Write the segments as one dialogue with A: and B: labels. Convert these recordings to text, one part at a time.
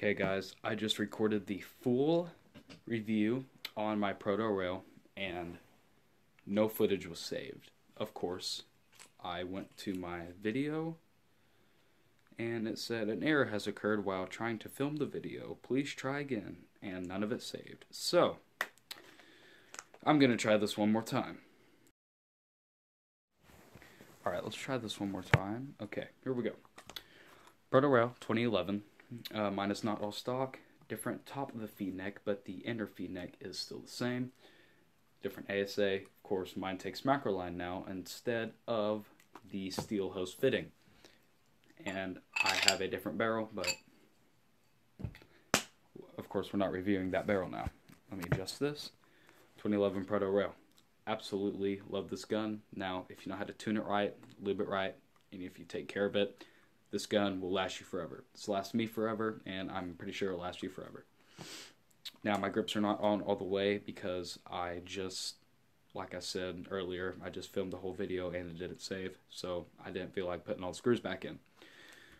A: Okay guys, I just recorded the full review on my Proto rail and no footage was saved. Of course, I went to my video and it said an error has occurred while trying to film the video. Please try again, and none of it saved. So, I'm going to try this one more time. Alright, let's try this one more time. Okay, here we go. Proto rail 2011. Mine is not all stock, different top of the feed neck, but the inner feed neck is still the same. Different ASA, of course mine takes macroline now instead of the steel hose fitting. And I have a different barrel, but of course we're not reviewing that barrel now. Let me adjust this. 2011 Proto rail. Absolutely love this gun. Now, if you know how to tune it right, lube it right, and if you take care of it, this gun will last you forever. It's lasted me forever, and I'm pretty sure it'll last you forever. Now, my grips are not on all the way because I just, like I said earlier, I just filmed the whole video and it didn't save, so I didn't feel like putting all the screws back in.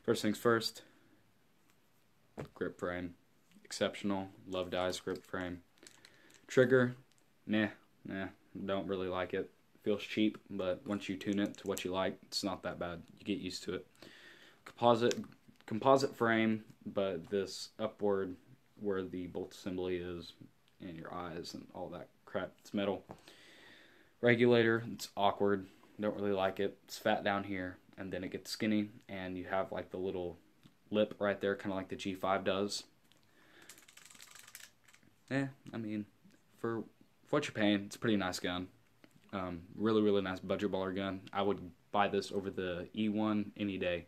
A: First things first, grip frame. Exceptional. Love Dye's grip frame. Trigger, nah, don't really like it. Feels cheap, but once you tune it to what you like, it's not that bad. You get used to it. Composite frame, but this upward where the bolt assembly is in your eyes and all that crap, it's metal. Regulator, it's awkward, don't really like it. It's fat down here and then it gets skinny and you have like the little lip right there, kind of like the G5 does. I mean, for what you're paying, it's a pretty nice gun. Really nice budget baller gun. I would buy this over the E1 any day.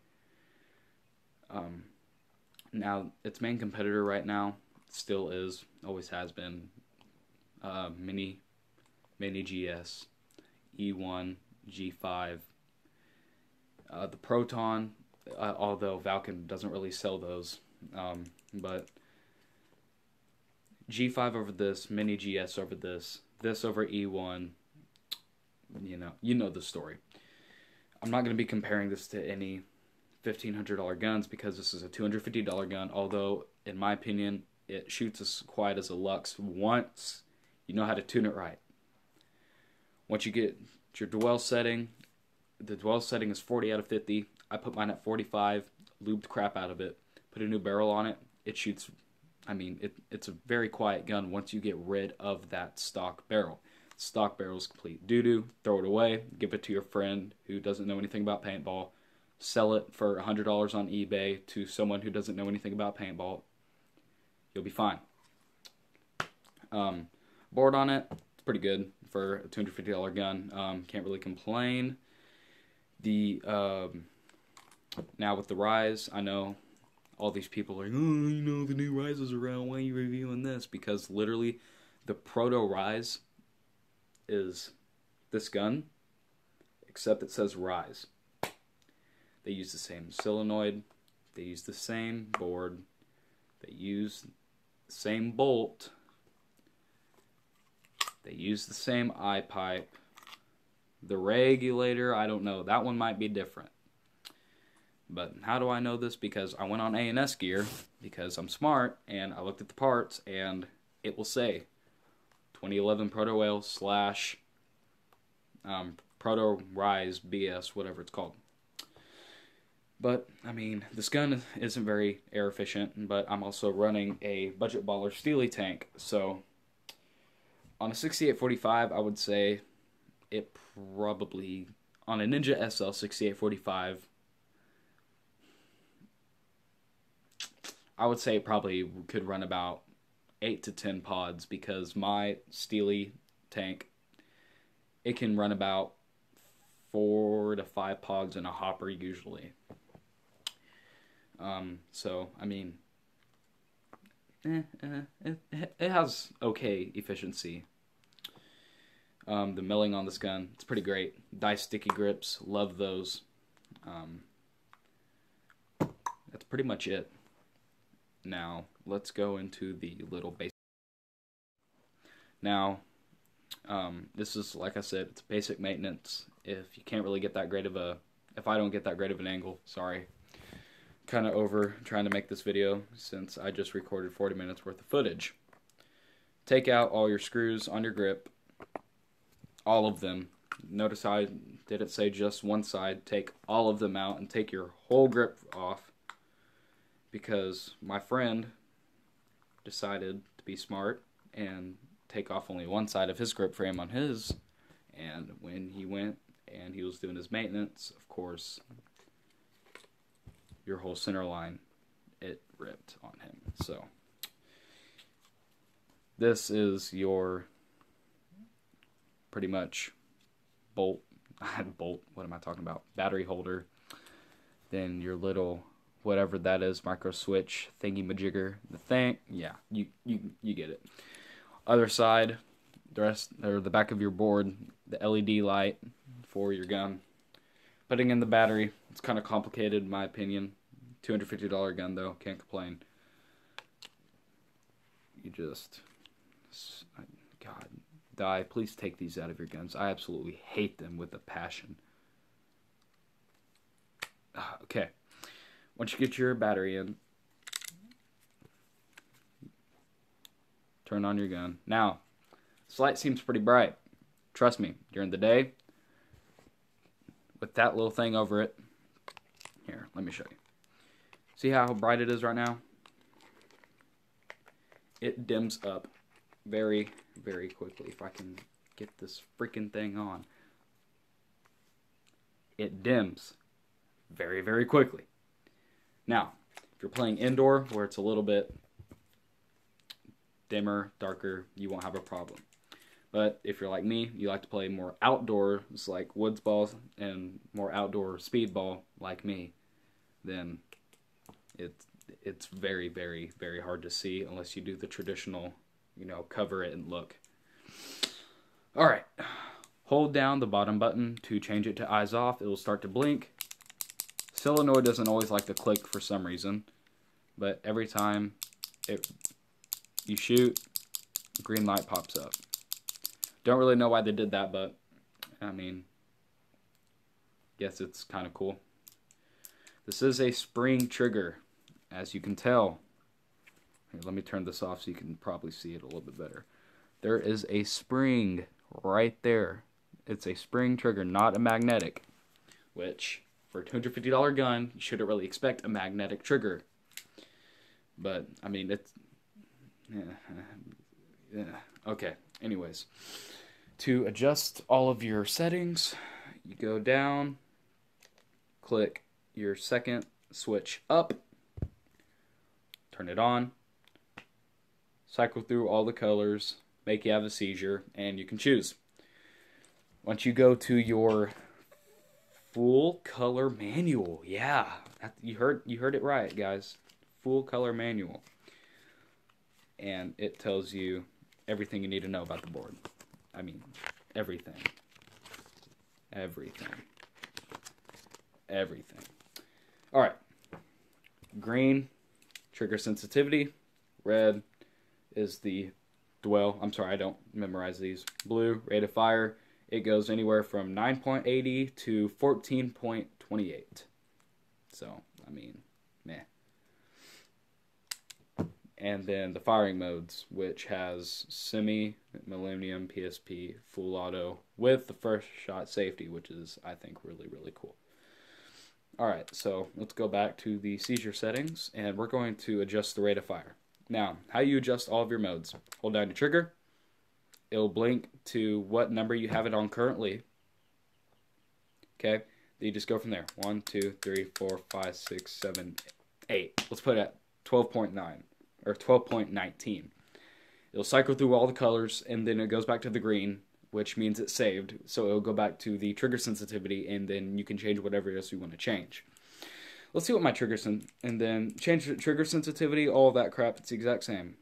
A: Now, its main competitor right now still is, always has been, Mini GS, E1, G5, the Proton, although Valken doesn't really sell those, but G5 over this, Mini GS over this over E1, you know the story. I'm not going to be comparing this to any $1,500 guns because this is a $250 gun, although in my opinion it shoots as quiet as a Lux once you know how to tune it right. Once you get your dwell setting, the dwell setting is 40 out of 50. I put mine at 45, lubed the crap out of it, put a new barrel on it. It shoots, I mean, it's a very quiet gun once you get rid of that stock barrel. Stock barrel is complete doo-doo. Throw it away, give it to your friend who doesn't know anything about paintball. Sell it for $100 on eBay to someone who doesn't know anything about paintball. You'll be fine. Board on it, it's pretty good for a $250 gun. Can't really complain. Now with the Rise, I know all these people are like, oh, you know, the new Rise is around, why are you reviewing this? Because literally, the Proto Rise is this gun, except it says Rise. They use the same solenoid, they use the same board, they use the same bolt, they use the same eye pipe. The regulator, I don't know, that one might be different. But how do I know this? Because I went on A&S Gear, because I'm smart, and I looked at the parts, and it will say 2011 Proto Whale / Proto Rise BS, whatever it's called. But, I mean, this gun isn't very air efficient, but I'm also running a budget baller Steely tank, so on a 6845, I would say it probably, on a Ninja SL 6845, I would say it probably could run about 8 to 10 pods, because my Steely tank, it can run about 4 to 5 pods in a hopper usually. So, I mean, it has okay efficiency. The milling on this gun, it's pretty great. Dice sticky grips, love those. That's pretty much it. Now, let's go into the little basic. Now, this is, like I said, it's basic maintenance. If you can't really get that great of a, if I don't get that great of an angle, sorry. kind of over trying to make this video since I just recorded 40 minutes worth of footage. Take out all your screws on your grip, all of them. Notice I didn't say just one side. Take all of them out and take your whole grip off, because my friend decided to be smart and take off only one side of his grip frame on his, and when he went and he was doing his maintenance, of course, your whole center line, it ripped on him. So this is your pretty much bolt, what am I talking about? Battery holder. Then your little, whatever that is, micro switch thingy majigger. The thing, yeah, you get it. Other side, the rest, or the back of your board, the LED light for your gun. Putting in the battery, it's kind of complicated in my opinion. $250 gun though, can't complain. You just, God, die, please take these out of your guns. I absolutely hate them with a passion. Okay, once you get your battery in, turn on your gun. Now, this light seems pretty bright. Trust me, during the day, with that little thing over it, here, let me show you. See how bright it is right now? It dims up very, very quickly. If I can get this freaking thing on. It dims very, very quickly. Now, if you're playing indoor where it's a little bit dimmer, darker, you won't have a problem. But if you're like me, you like to play more outdoors like woods balls and more outdoor speed ball like me, then it's very, very, very hard to see unless you do the traditional, you know, cover it and look. Alright, hold down the bottom button to change it to eyes off. It will start to blink. Solenoid doesn't always like to click for some reason, but every time you shoot, green light pops up. Don't really know why they did that, but I mean, guess it's kind of cool. This is a spring trigger, as you can tell. Here, let me turn this off so you can probably see it a little bit better. There is a spring right there. It's a spring trigger, not a magnetic, which for a $250 gun, you shouldn't really expect a magnetic trigger. But, I mean, it's... yeah. Okay, anyways. To adjust all of your settings, you go down, click your second switch up, turn it on, cycle through all the colors, make you have a seizure, and you can choose. Once you go to your full color manual, yeah, you heard it right, guys. Full color manual, and it tells you everything you need to know about the board. I mean, everything. Alright. Green, trigger sensitivity. Red is the dwell. I'm sorry, I don't memorize these. Blue, rate of fire. It goes anywhere from 9.80 to 14.28. So, I mean, meh. And then the firing modes, which has semi, millennium, PSP, full auto, with the first shot safety, which is, I think, really, really cool. Alright, so let's go back to the seizure settings, and we're going to adjust the rate of fire. Now, how you adjust all of your modes. Hold down your trigger. It'll blink to what number you have it on currently. Okay, then you just go from there. 1, 2, 3, 4, 5, 6, 7, 8. Let's put it at 12.9. Or 12.19. It'll cycle through all the colors, and then it goes back to the green, which means it's saved. So it'll go back to the trigger sensitivity, and then you can change whatever else you want to change. Let's see what my trigger and then change the trigger sensitivity, all that crap, it's the exact same.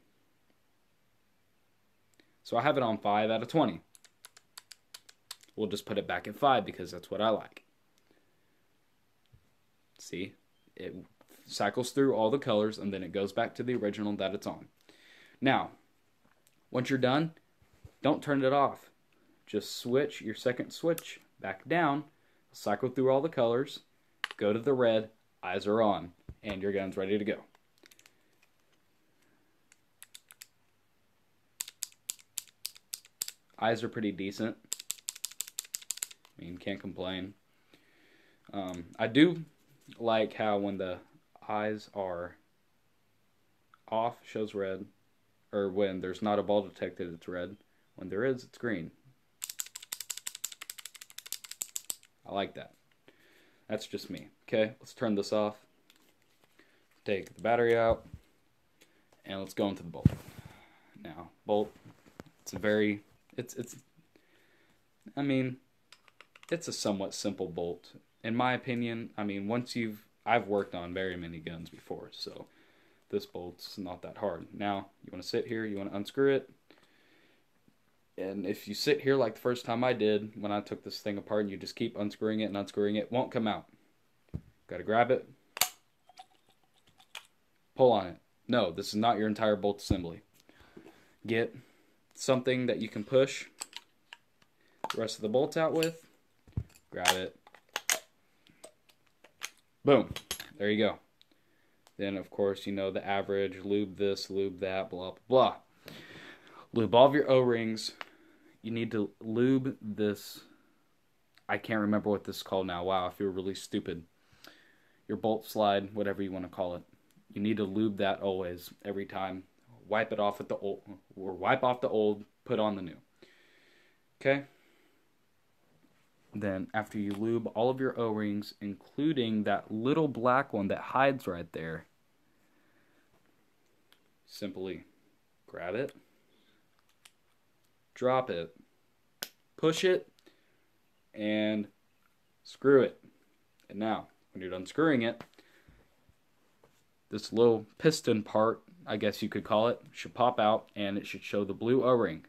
A: So I have it on 5 out of 20. We'll just put it back at 5 because that's what I like. See? It cycles through all the colors, and then it goes back to the original that it's on. Now, once you're done, don't turn it off. Just switch your second switch back down, cycle through all the colors, go to the red, eyes are on, and your gun's ready to go. Eyes are pretty decent. I mean, can't complain. I do like how when the eyes are off, shows red, or when there's not a ball detected, it's red. When there is, it's green. I like that. That's just me. Okay, let's turn this off. Take the battery out, and let's go into the bolt. Now, bolt, I mean, it's a somewhat simple bolt. In my opinion, I mean, I've worked on very many guns before, so this bolt's not that hard. Now, you want to sit here, you want to unscrew it, and if you sit here like the first time I did, when I took this thing apart, and you just keep unscrewing it and unscrewing it, it won't come out. Got to grab it, pull on it. No, this is not your entire bolt assembly. Get something that you can push the rest of the bolts out with, grab it, boom, there you go. Then, of course, you know the average, lube this, lube that, blah, blah, blah. Lube all of your O-rings. You need to lube this, I can't remember what this is called now. Wow, I feel really stupid. Your bolt slide, whatever you want to call it. You need to lube that always, every time. Wipe it off with the old, or wipe off the old, put on the new. Okay? Then, after you lube all of your O-rings, including that little black one that hides right there, simply grab it, drop it, push it, and screw it. And now, when you're done screwing it, this little piston part, I guess you could call it, should pop out, and it should show the blue O-ring,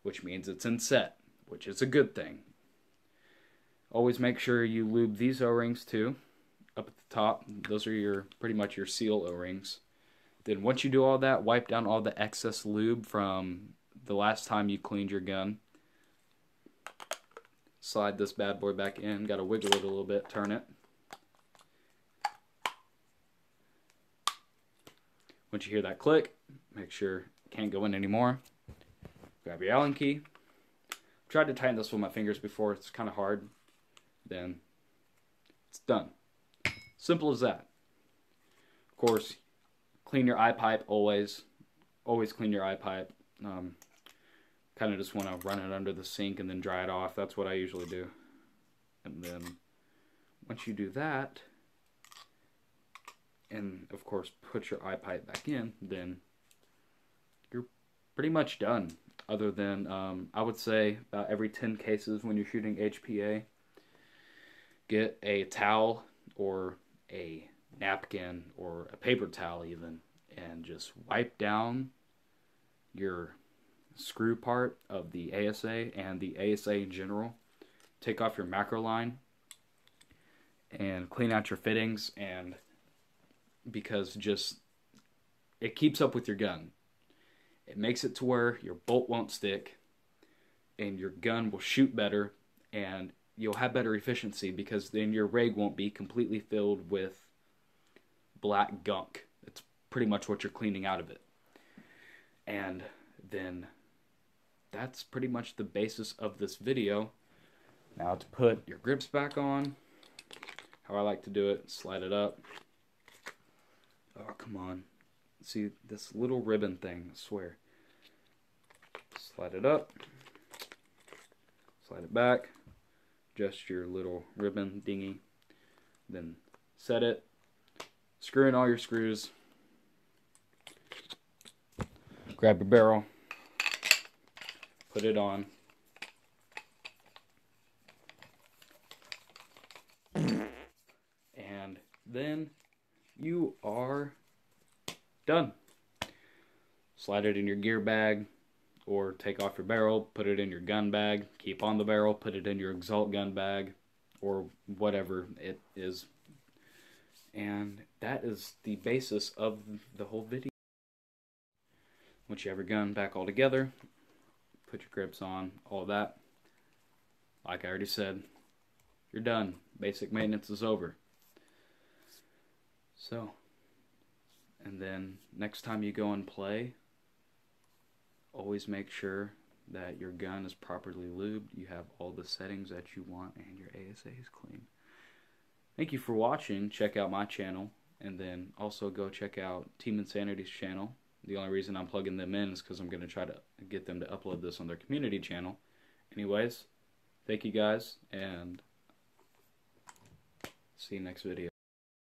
A: which means it's in set, which is a good thing. Always make sure you lube these O-rings too, up at the top. Those are pretty much your seal O-rings. Then once you do all that, wipe down all the excess lube from the last time you cleaned your gun. Slide this bad boy back in. Got to wiggle it a little bit, turn it. Once you hear that click, make sure it can't go in anymore. Grab your Allen key. Tried to tighten this with my fingers before. It's kind of hard. Then it's done. Simple as that. Of course, clean your eye pipe always. Always clean your eye pipe. Kind of just want to run it under the sink and then dry it off. That's what I usually do. And then once you do that, and of course put your eye pipe back in, then you're pretty much done. Other than, I would say about every 10 cases when you're shooting HPA, get a towel or a napkin or a paper towel even, and just wipe down your screw part of the ASA and the ASA in general. Take off your macro line and clean out your fittings, and because just it keeps up with your gun. It makes it to where your bolt won't stick and your gun will shoot better, and you'll have better efficiency because then your rig won't be completely filled with black gunk. It's pretty much what you're cleaning out of it. And then that's pretty much the basis of this video. Now to put your grips back on, how I like to do it, slide it up. Oh, come on. See this little ribbon thing, I swear. Slide it up, slide it back, adjust your little ribbon dingy, then set it, screw in all your screws, grab your barrel, put it on, and then you are done. Slide it in your gear bag, or take off your barrel, put it in your gun bag, keep on the barrel, put it in your exalt gun bag, or whatever it is. And that is the basis of the whole video. Once you have your gun back all together, put your grips on, all that, like I already said, you're done. Basic maintenance is over. So, and then next time you go and play, always make sure that your gun is properly lubed, you have all the settings that you want, and your ASA is clean. Thank you for watching. Check out my channel, and then also go check out Team Insanity's channel. The only reason I'm plugging them in is because I'm going to try to get them to upload this on their community channel. Anyways, thank you guys, and see you next video.